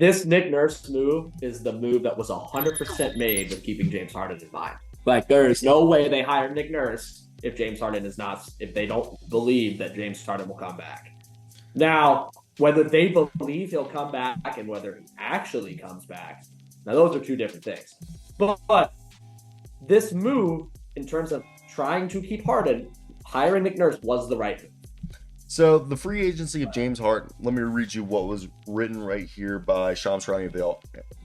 This Nick Nurse move is the move that was 100% made with keeping James Harden in mind. Like, there is no way they hire Nick Nurse if James Harden is not, if they don't believe that James Harden will come back. Now, whether they believe he'll come back and whether he actually comes back, now those are two different things. But this move, in terms of trying to keep Harden, hiring Nick Nurse was the right move. So the free agency of James Harden, let me read you what was written right here by Shams Charania,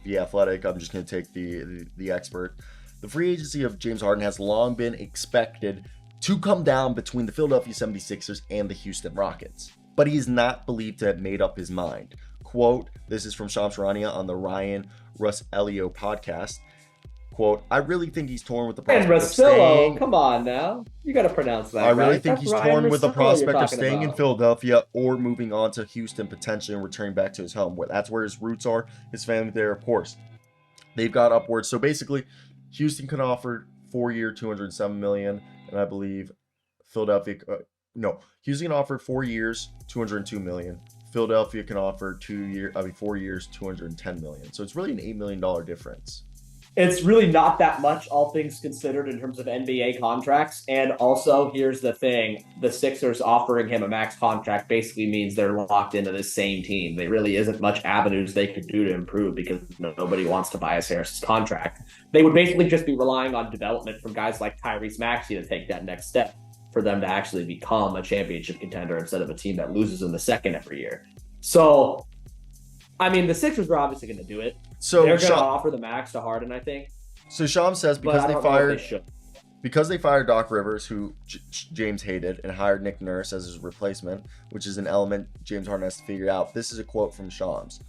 the Athletic. I'm just going to take the expert. The free agency of James Harden has long been expected to come down between the Philadelphia 76ers and the Houston Rockets, but he is not believed to have made up his mind. Quote, this is from Shams Charania on the Ryan Russillo podcast. Quote, I really think he's torn with the prospect of staying. Come on now. You got to pronounce that. I really think he's torn with the prospect of staying in Philadelphia or moving on to Houston potentially and returning back to his home. That's where his roots are. His family there, of course. They've got upwards. So basically, Houston can offer 4-year, $207 million, and I believe Philadelphia. Houston can offer 4 years, $202 million. Philadelphia can offer 4 years, $210 million. So it's really an $8 million difference. It's really not that much, all things considered, in terms of NBA contracts. And also, here's the thing. The Sixers offering him a max contract basically means they're locked into this same team. There really isn't much avenues they could do to improve because nobody wants Tobias Harris's contract. They would basically just be relying on development from guys like Tyrese Maxey to take that next step for them to actually become a championship contender instead of a team that loses in the second every year. So, I mean, the Sixers are obviously going to do it. So they're going to offer the max to Harden, I think. So Shams says because they fired Doc Rivers, who James hated, and hired Nick Nurse as his replacement, which is an element James Harden has to figure out. This is a quote from Shams.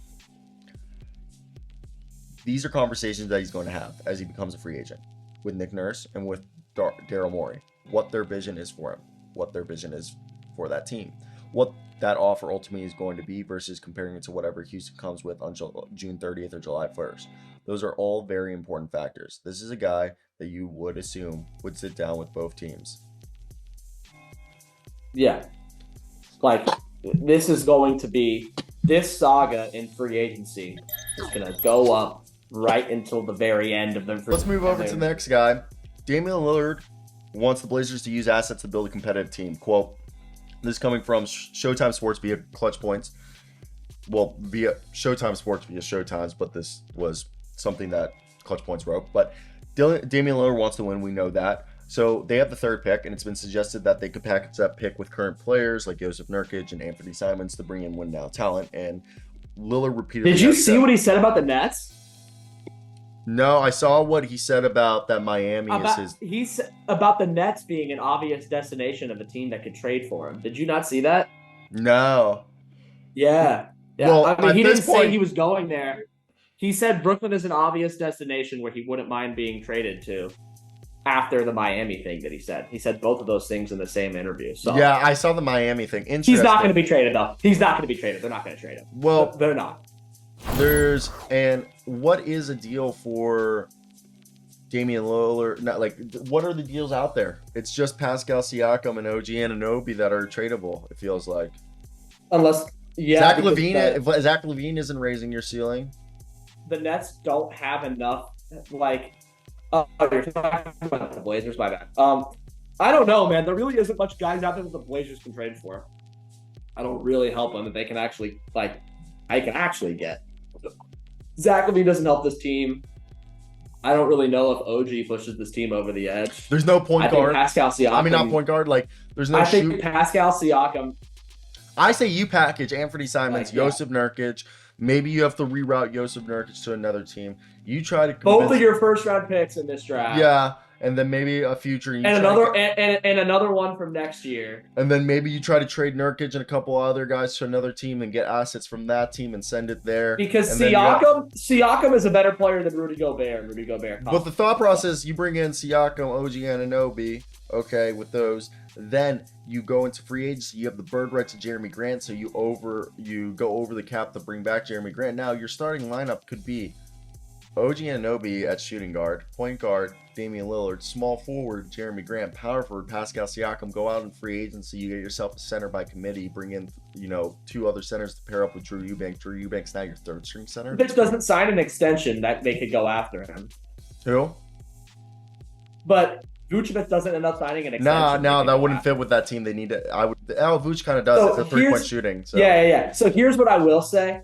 These are conversations that he's going to have as he becomes a free agent with Nick Nurse and with Daryl Morey. What their vision is for him, what their vision is for that team, what that offer ultimately is going to be versus comparing it to whatever Houston comes with on June 30th or July 1st. Those are all very important factors. This is a guy that you would assume would sit down with both teams. Yeah. Like, this saga in free agency is going to go up right until the very end of the... Let's move over to the next guy. Damian Lillard wants the Blazers to use assets to build a competitive team. Quote, this is coming from Showtime Sports via Clutch Points. Well, via Showtime Sports via Showtimes, but this was something that Clutch Points wrote. But Damian Lillard wants to win. We know that. So they have the third pick, and it's been suggested that they could package that pick with current players like Joseph Nurkic and Anthony Simons to bring in win-now talent. And Lillard repeatedly... Did you see what he said about the Nets? No, I saw what he said about that Miami is his... He said about the Nets being an obvious destination of a team that could trade for him. Did you not see that? No. Yeah. Well, I mean, he didn't say he was going there. He said Brooklyn is an obvious destination where he wouldn't mind being traded to after the Miami thing that he said. He said both of those things in the same interview. So yeah, I saw the Miami thing. Interesting. He's not going to be traded, though. He's not going to be traded. They're not going to trade him. Well, they're not. What is a deal for Damian Lillard? Not like, what are the deals out there? It's just Pascal Siakam and OG Anunoby that are tradable. It feels like, unless Zach LaVine isn't raising your ceiling. The Nets don't have enough. Like, you're talking about the Blazers. My bad. I don't know, man. There really isn't much guys out there that the Blazers can trade for. I don't really help them that they can actually get. Zach LaVine doesn't help this team. I don't really know if OG pushes this team over the edge. There's no point guard. Pascal Siakam. I mean, not point guard. Like, there's no. I think Pascal Siakam. I say you package Anthony Simons, Joseph Nurkic. Maybe you have to reroute Joseph Nurkic to another team. You try to both of your first round picks in this draft. Yeah. And then maybe a future. And another one from next year. And then maybe you try to trade Nurkic and a couple other guys to another team and get assets from that team and send it there. Because Siakam is a better player than Rudy Gobert. But the thought process, you bring in Siakam, OG Anunoby, okay, with those. Then you go into free agency. You have the bird right to Jeremy Grant, so you go over the cap to bring back Jeremy Grant. Now your starting lineup could be OG Anunoby at shooting guard, point guard, Damian Lillard, small forward, Jeremy Grant, power forward, Pascal Siakam. Go out in free agency. You get yourself a center by committee. Bring in, 2 other centers to pair up with Drew Eubanks. Drew Eubanks now your third string center. Bitch doesn't sign an extension that they could go after him. Who? But Vucevic doesn't end up signing an extension. No, that wouldn't fit with that team. They need to. Vuce kind of does. So it's a 3-point shooting. So. Yeah. So here's what I will say.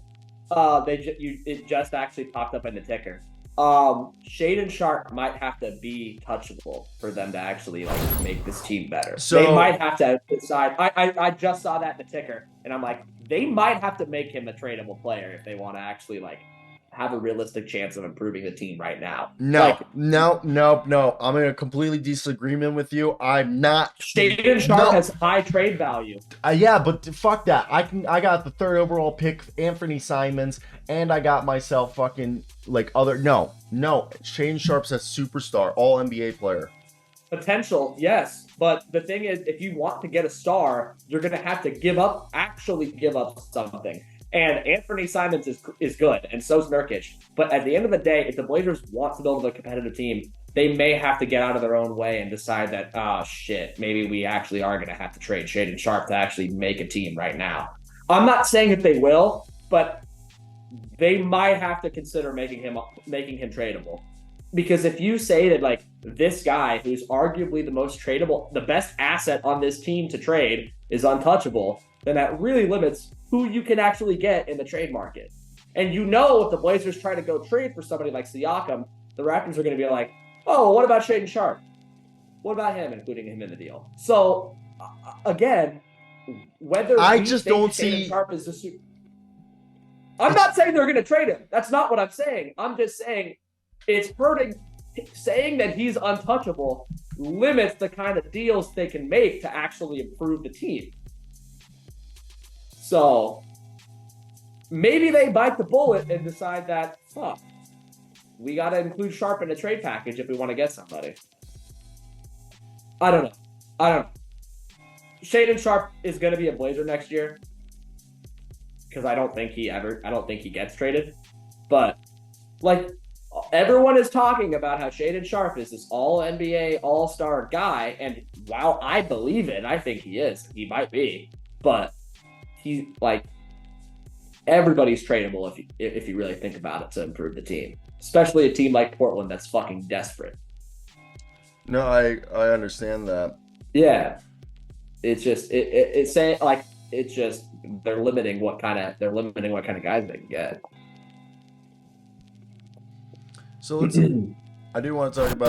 It just actually popped up in the ticker. Shaedon Sharpe might have to be touchable for them to actually make this team better. So they might have to decide. I just saw that in the ticker, and I'm like, they might have to make him a tradable player if they want to actually have a realistic chance of improving the team right now. No. I'm in a completely disagreement with you. I'm not. Shaedon Sharpe has high trade value. Yeah, but fuck that. I got the 3rd overall pick, Anthony Simons, and I got myself fucking other. No. Shaedon Sharpe's a superstar, all NBA player. Potential, yes. But the thing is, if you want to get a star, you're going to have to actually give up something. And Anthony Simons is good, and so's Nurkic. But at the end of the day, if the Blazers want to build a competitive team, they may have to get out of their own way and decide that, maybe we actually are going to have to trade Shaedon Sharpe to actually make a team right now. I'm not saying that they will, but they might have to consider making him tradable. Because if you say that this guy, who's arguably the most tradable, the best asset on this team to trade, is untouchable, then that really limits who you can actually get in the trade market. And if the Blazers try to go trade for somebody like Siakam, the Raptors are going to be like, oh, what about Shaedon Sharpe? What about him, including him in the deal? So, again, whether I just don't Shaedon see. Sharpe is the I'm not saying they're going to trade him. That's not what I'm saying. I'm just saying it's hurting. Saying that he's untouchable limits the kind of deals they can make to actually improve the team. So maybe they bite the bullet and decide that, fuck, we got to include Sharpe in a trade package if we want to get somebody. I don't know. Shaedon Sharpe is going to be a Blazer next year because I don't think he gets traded. But everyone is talking about how Shaedon Sharpe is this all NBA all-star guy, and while I believe it, I think he is. He might be, but he's everybody's tradable if you really think about it to improve the team, especially a team like Portland that's fucking desperate. No, I understand that. Yeah, it's just it's saying it's just they're limiting what kind of guys they can get. So I do want to talk about